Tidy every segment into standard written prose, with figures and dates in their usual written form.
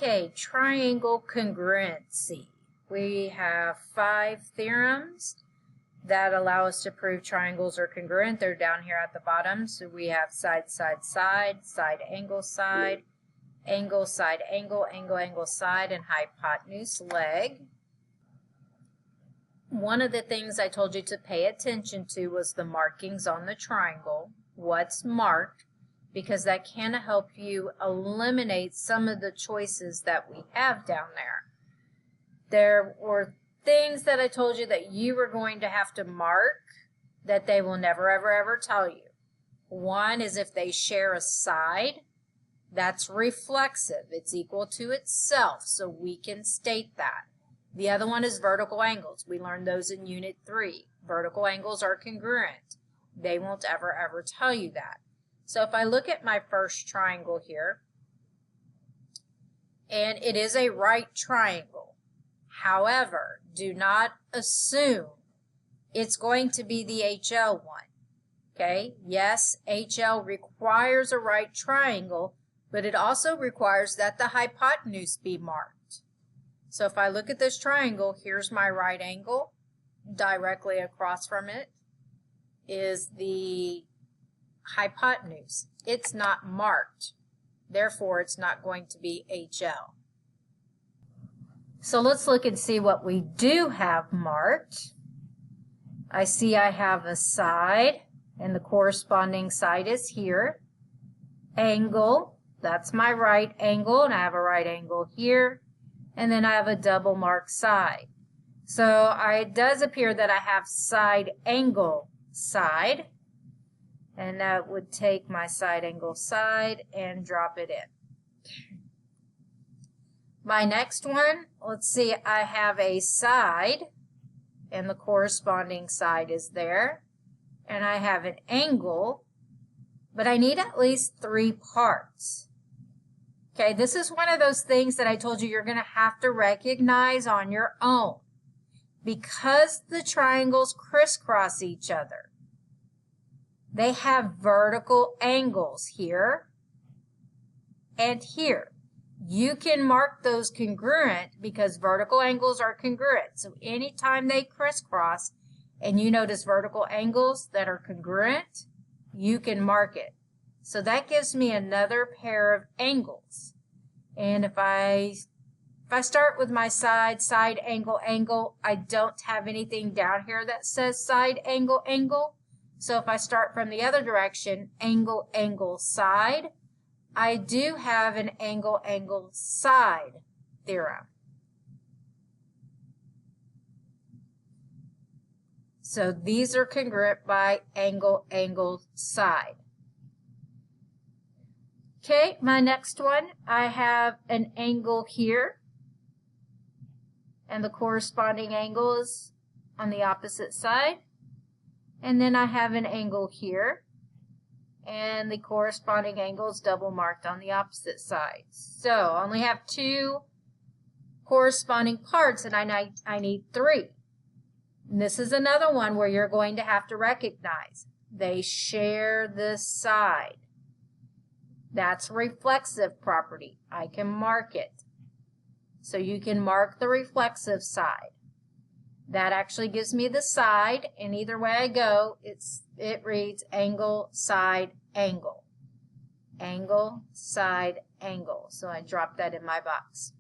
Okay, triangle congruency. We have 5 theorems that allow us to prove triangles are congruent. They're down here at the bottom. So we have side, side, side, side, angle, side, angle, side, angle, angle, angle, side, and hypotenuse, leg. One of the things I told you to pay attention to was the markings on the triangle, what's marked, because that can help you eliminate some of the choices that we have down there. There were things that I told you that you were going to have to mark that they will never, ever, ever tell you. One is if they share a side, that's reflexive. It's equal to itself, so we can state that. The other one is vertical angles. We learned those in Unit 3. Vertical angles are congruent. They won't ever, ever tell you that. So if I look at my first triangle here, and it is a right triangle. However, do not assume it's going to be the HL one. Okay? Yes, HL requires a right triangle, but it also requires that the hypotenuse be marked. So if I look at this triangle, here's my right angle. Directly across from it is the hypotenuse. It's not marked. Therefore, it's not going to be HL. So let's look and see what we do have marked. I see I have a side, and the corresponding side is here. Angle, that's my right angle, and I have a right angle here. And then I have a double marked side. So it does appear that I have side angle side. And that would take my side angle side and drop it in. My next one, let's see, I have a side, and the corresponding side is there. And I have an angle, but I need at least 3 parts. Okay, this is one of those things that I told you you're going to have to recognize on your own. Because the triangles crisscross each other, they have vertical angles here and here. You can mark those congruent because vertical angles are congruent. So anytime they crisscross and you notice vertical angles that are congruent, you can mark it. So that gives me another pair of angles. And if I start with my side angle, angle, I don't have anything down here that says side angle, angle. So if I start from the other direction, angle, angle, side, I do have an angle, angle, side theorem. So these are congruent by angle, angle, side. Okay, my next one, I have an angle here, and the corresponding angle is on the opposite side. And then I have an angle here, and the corresponding angle is double marked on the opposite side. So I only have 2 corresponding parts, and I need 3. And this is another one where you're going to have to recognize they share this side. That's reflexive property. I can mark it. So you can mark the reflexive side. That actually gives me the side, and either way I go, it reads angle, side, angle. Angle, side, angle. So I drop that in my box.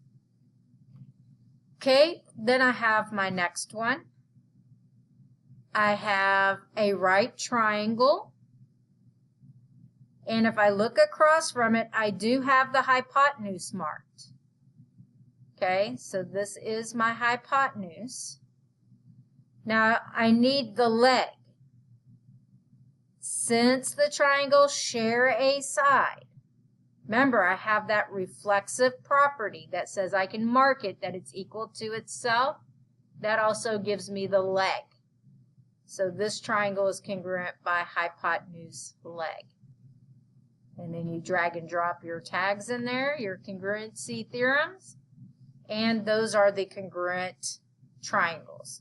Okay, then I have my next one. I have a right triangle. And if I look across from it, I do have the hypotenuse marked. Okay, so this is my hypotenuse. Now, I need the leg. Since the triangles share a side, remember I have that reflexive property that says I can mark it, that it's equal to itself. That also gives me the leg. So this triangle is congruent by hypotenuse leg. And then you drag and drop your tags in there, your congruency theorems, and those are the congruent triangles.